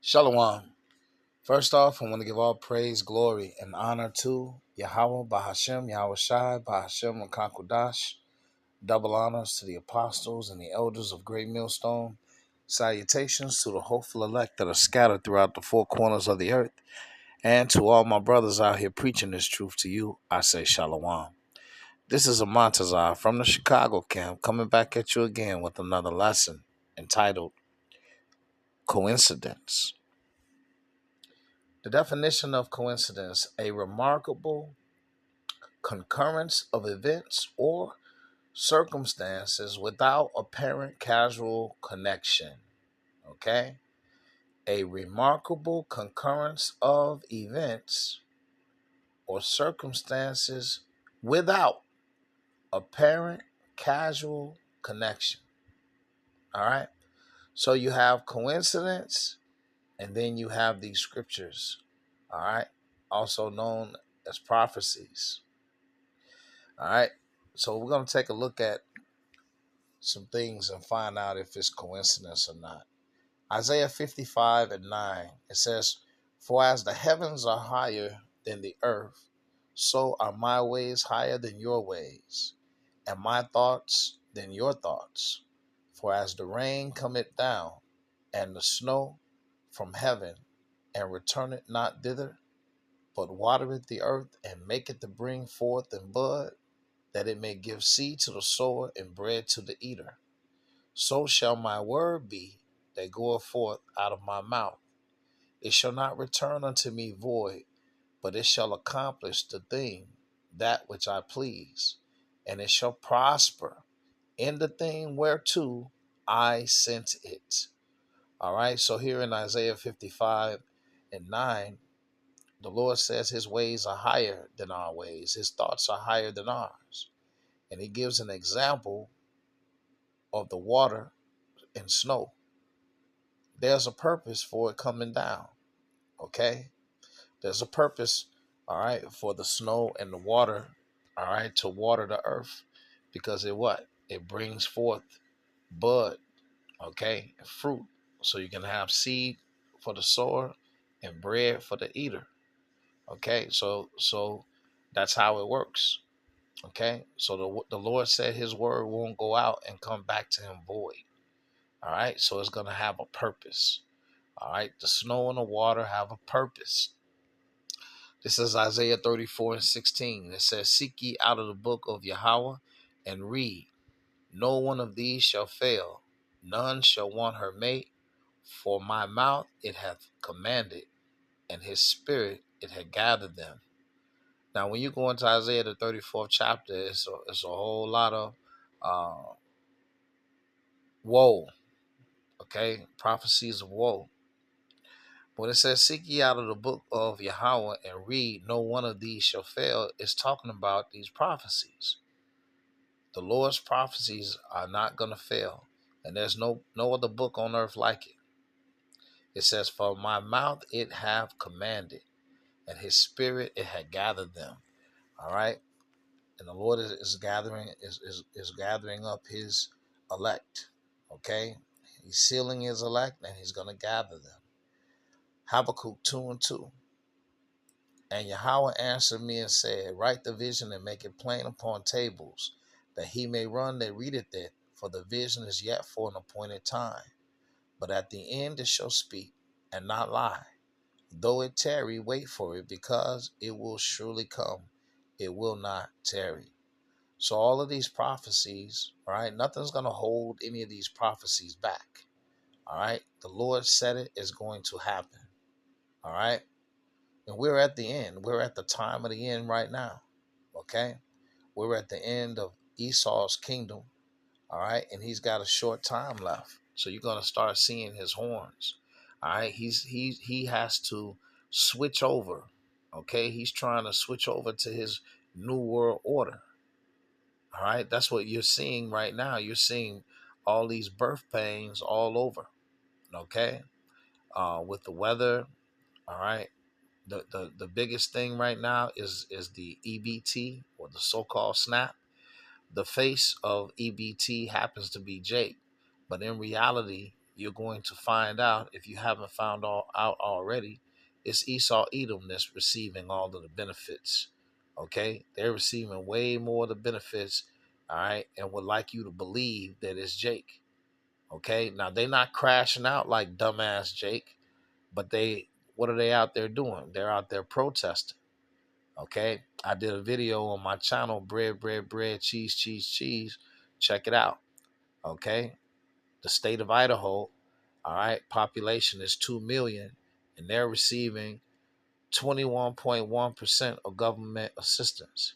Shalom. First off, I want to give all praise, glory, and honor to Yahweh, Bahashem, Yahweh Shai, Bahashem, and Kakudash. Double honors to the apostles and the elders of Great Millstone. Salutations to the hopeful elect that are scattered throughout the four corners of the earth. And to all my brothers out here preaching this truth to you, I say Shalom. This is a Montazar from the Chicago camp coming back at you again with another lesson entitled Coincidence. The definition of coincidence: a remarkable concurrence of events or circumstances without apparent causal connection. Okay? A remarkable concurrence of events or circumstances without apparent causal connection. All right? So you have coincidence, and then you have these scriptures. All right? Also known as prophecies. All right. So we're going to take a look at some things and find out if it's coincidence or not. Isaiah 55:9, it says, "For as the heavens are higher than the earth, so are my ways higher than your ways, and my thoughts than your thoughts. For as the rain cometh down, and the snow from heaven, and returneth not thither, but watereth the earth, and maketh to bring forth and bud, that it may give seed to the sower and bread to the eater. So shall my word be that goeth forth out of my mouth. It shall not return unto me void, but it shall accomplish the thing that which I please, and it shall prosper in the thing whereto I sent it." All right, so here in Isaiah 55:9, the Lord says his ways are higher than our ways, his thoughts are higher than ours. And he gives an example of the water and snow. There's a purpose for it coming down. Okay? There's a purpose, all right, for the snow and the water, all right, to water the earth. Because it what? It brings forth bud, okay, and fruit. So you can have seed for the sower and bread for the eater. Okay, so that's how it works. Okay, so the Lord said his word won't go out and come back to him void. All right, so it's going to have a purpose. All right, the snow and the water have a purpose. This is Isaiah 34:16. It says, "Seek ye out of the book of Yahweh and read. No one of these shall fail, none shall want her mate. For my mouth it hath commanded, and his spirit it hath gathered them." Now, when you go into Isaiah the 34th chapter, it's a whole lot of woe. Okay, prophecies of woe. When it says, "Seek ye out of the book of Yahweh and read, no one of these shall fail," it's talking about these prophecies. The Lord's prophecies are not going to fail. And there's no other book on earth like it. It says, "For my mouth it hath commanded, and his spirit it hath gathered them." All right. And the Lord is gathering up his elect. Okay. He's sealing his elect, and he's going to gather them. Habakkuk 2:2. "And Yahweh answered me and said, Write the vision and make it plain upon tables, that he may run that readeth it, for the vision is yet for an appointed time. But at the end it shall speak, and not lie. Though it tarry, wait for it, because it will surely come. It will not tarry." So all of these prophecies, all right, nothing's going to hold any of these prophecies back. All right. The Lord said it is going to happen. All right. And we're at the end. We're at the time of the end right now. Okay. We're at the end of Esau's kingdom. All right. And he's got a short time left. So you're going to start seeing his horns. All right. He has to switch over. Okay. He's trying to switch over to his new world order. All right. That's what you're seeing right now. You're seeing all these birth pains all over. Okay. With the weather. All right. The biggest thing right now is the EBT, or the so-called snap. The face of EBT happens to be Jake, but in reality, you're going to find out, if you haven't found out already, it's Esau Edom that's receiving all of the benefits. Okay, they're receiving way more of the benefits. All right, and would like you to believe that it's Jake. Okay, now they're not crashing out like dumbass Jake, but what are they out there doing? They're out there protesting. Okay, I did a video on my channel, bread, cheese. Check it out. Okay, the state of Idaho, all right, population is 2 million, and they're receiving 21.1% of government assistance.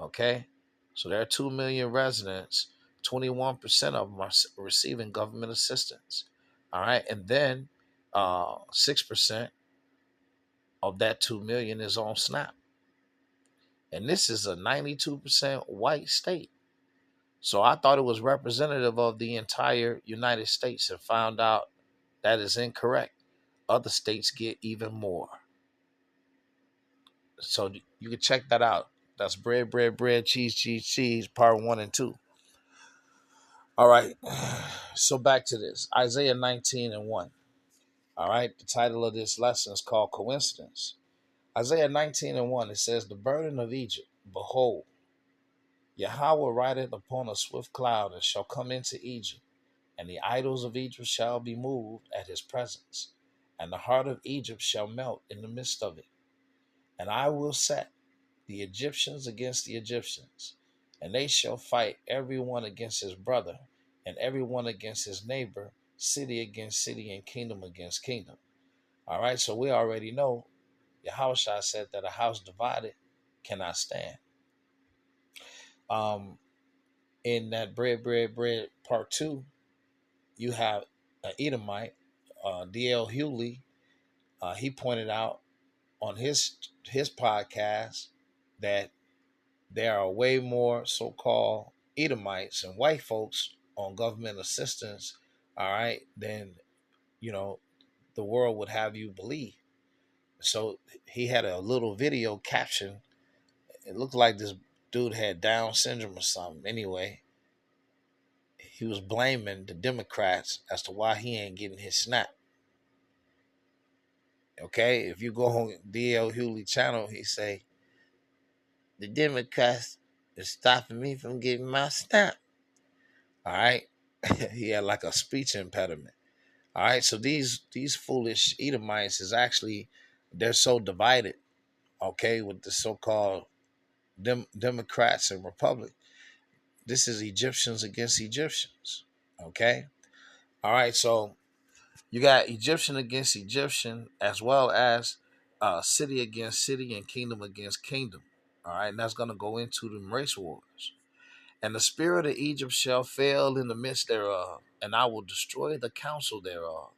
Okay, so there are 2 million residents, 21% of them are receiving government assistance. All right, and then 6% of that 2 million is on SNAP. And this is a 92% white state. So I thought it was representative of the entire United States, and found out that is incorrect. Other states get even more. So you can check that out. That's bread, cheese, part 1 and 2. All right. So back to this. Isaiah 19 and 1. All right. The title of this lesson is called Coincidence. Isaiah 19 and 1, it says, the burden of Egypt, behold, Yahweh rideth upon a swift cloud, and shall come into Egypt, and the idols of Egypt shall be moved at his presence, and the heart of Egypt shall melt in the midst of it. And I will set the Egyptians against the Egyptians, and they shall fight every one against his brother, and every one against his neighbor, city against city, and kingdom against kingdom. All right, so we already know Yahushua said that a house divided cannot stand. In that bread, part 2, you have an Edomite, D.L. Hughley. He pointed out on his podcast that there are way more so-called Edomites and white folks on government assistance, all right, than the world would have you believe. So he had a little video caption. It looked like this dude had Down syndrome or something. Anyway, he was blaming the Democrats as to why he ain't getting his snap. Okay, if you go on D.L. Hughley channel, he say, the Democrats is stopping me from getting my snap. All right. He had like a speech impediment. All right. So these foolish Edomites is actually, they're so divided, okay, with the so-called Democrats and Republic. This is Egyptians against Egyptians. Okay. All right. So you got Egyptian against Egyptian, as well as city against city and kingdom against kingdom. All right. And that's going to go into the race wars. And the spirit of Egypt shall fail in the midst thereof, and I will destroy the counsel thereof.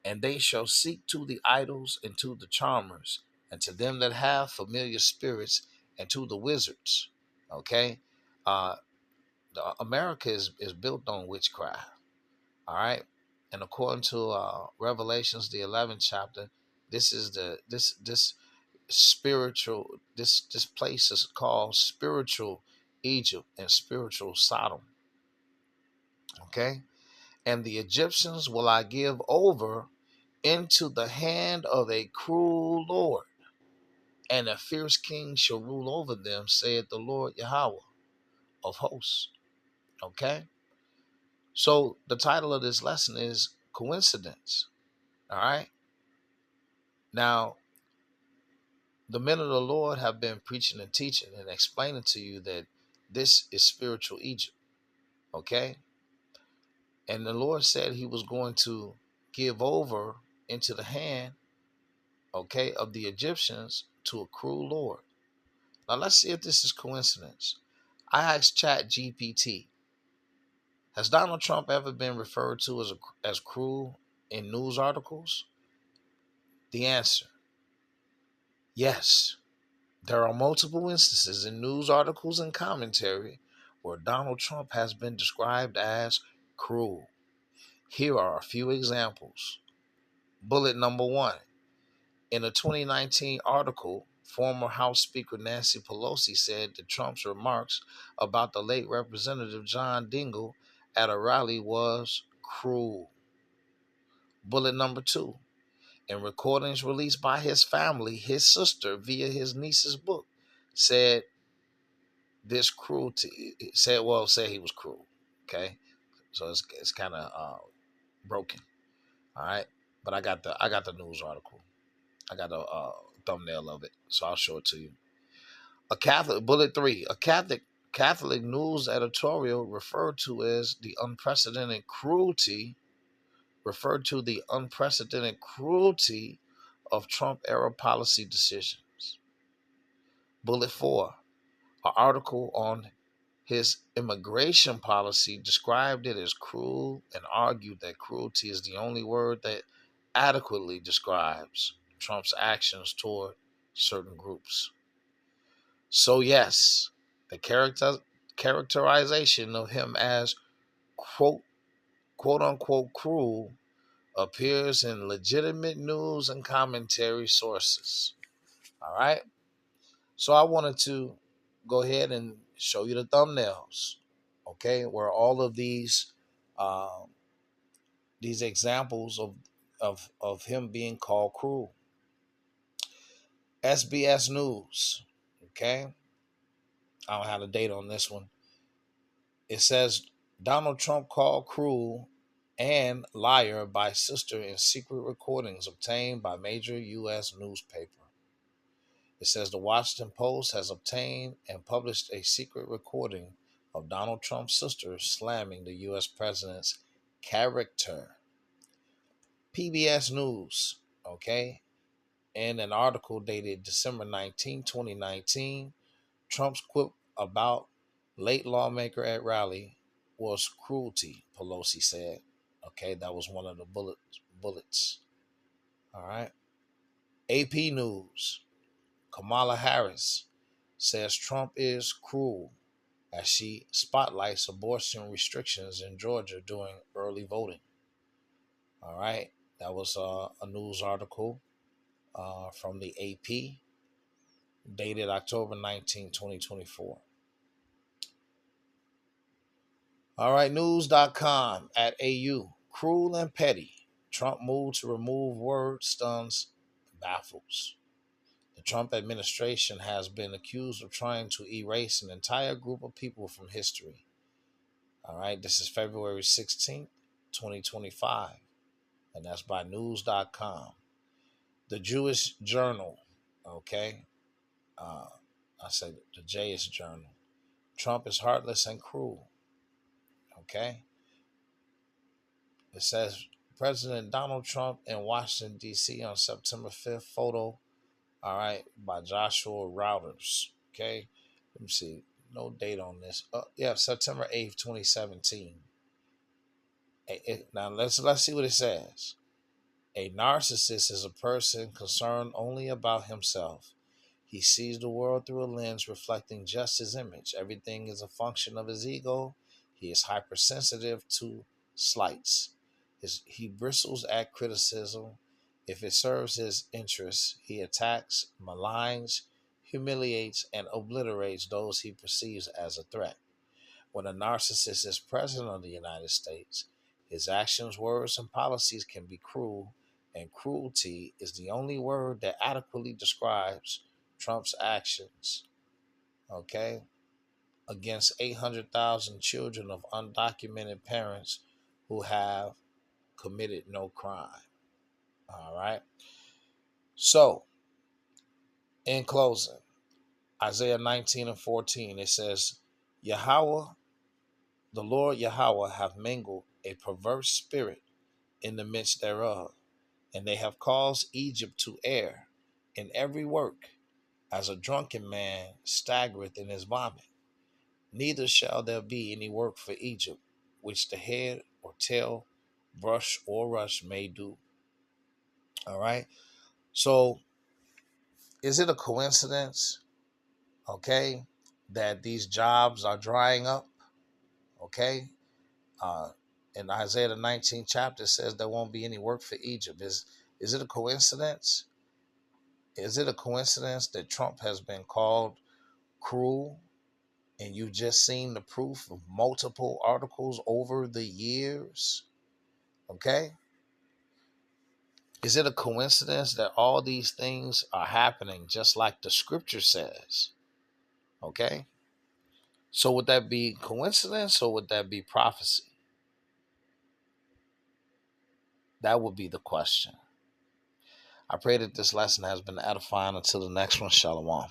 And they shall seek to the idols and to the charmers, and to them that have familiar spirits, and to the wizards. Okay? Uh, America is built on witchcraft. All right? And according to Revelations, the 11th chapter, this is this spiritual, this place is called spiritual Egypt and spiritual Sodom. Okay? And the Egyptians will I give over into the hand of a cruel Lord, and a fierce king shall rule over them, saith the Lord Yahweh of hosts. Okay? So the title of this lesson is Coincidence. All right? Now, the men of the Lord have been preaching and teaching and explaining to you that this is spiritual Egypt. Okay? And the Lord said he was going to give over into the hand, okay, of the Egyptians to a cruel Lord. Now let's see if this is coincidence. I asked Chat GPT, has Donald Trump ever been referred to as cruel in news articles? The answer, yes. There are multiple instances in news articles and commentary where Donald Trump has been described as cruel. Here are a few examples. Bullet number 1. In a 2019 article, former House Speaker Nancy Pelosi said that Trump's remarks about the late Representative John Dingell at a rally was cruel. Bullet number 2. In recordings released by his family, his sister, via his niece's book, said this cruelty. Said he was cruel. Okay, so it's kind of broken. All right, but I got the news article. I got a thumbnail of it, so I'll show it to you. A Catholic bullet 3. A Catholic news editorial referred to the unprecedented cruelty of Trump era policy decisions. Bullet 4. An article on his immigration policy described it as cruel and argued that cruelty is the only word that adequately describes Trump's actions toward certain groups. So yes, the characterization of him as quote unquote cruel appears in legitimate news and commentary sources. All right. So I wanted to go ahead and show you the thumbnails, okay, where all of these examples of him being called cruel. SBS News, okay. I don't have a date on this one. It says Donald Trump called cruel and liar by sister in secret recordings obtained by major U.S. newspaper. It says the Washington Post has obtained and published a secret recording of Donald Trump's sister slamming the U.S. president's character. PBS News, okay, in an article dated December 19, 2019, Trump's quip about late lawmaker at rally was cruelty, Pelosi said. Okay, that was one of the bullets. All right. AP News, Kamala Harris says Trump is cruel as she spotlights abortion restrictions in Georgia during early voting. All right. That was a news article from the AP dated October 19, 2024. All right. News.com at AU. Cruel and petty. Trump move to remove word stuns baffles. The Trump administration has been accused of trying to erase an entire group of people from history. All right, this is February 16th, 2025, and that's by news.com. The Jewish Journal, okay, I said the JS Journal. Trump is heartless and cruel, okay. It says President Donald Trump in Washington, D.C. on September 5th, photo, all right, by Joshua Routers, okay. Let me see, no date on this. Yeah, September 8th, 2017. Now let's see what it says. A narcissist is a person concerned only about himself. He sees the world through a lens reflecting just his image. Everything is a function of his ego. He is hypersensitive to slights. He bristles at criticism. If it serves his interests, he attacks, maligns, humiliates, and obliterates those he perceives as a threat. When a narcissist is president of the United States, his actions, words, and policies can be cruel, and cruelty is the only word that adequately describes Trump's actions, okay, against 800,000 children of undocumented parents who have committed no crime. All right. So, in closing, Isaiah 19 and 14, it says, Yahweh, the Lord Yahweh, have mingled a perverse spirit in the midst thereof, and they have caused Egypt to err in every work, as a drunken man staggereth in his vomit. Neither shall there be any work for Egypt, which the head or tail, brush or rush may do. All right. So, is it a coincidence, okay, that these jobs are drying up? Okay. Uh, in Isaiah the 19th chapter says there won't be any work for Egypt. Is it a coincidence? Is it a coincidence that Trump has been called cruel and you've just seen the proof of multiple articles over the years? Okay. Is it a coincidence that all these things are happening just like the scripture says? Okay. So would that be coincidence or would that be prophecy? That would be the question. I pray that this lesson has been edifying. Until the next one, shalom.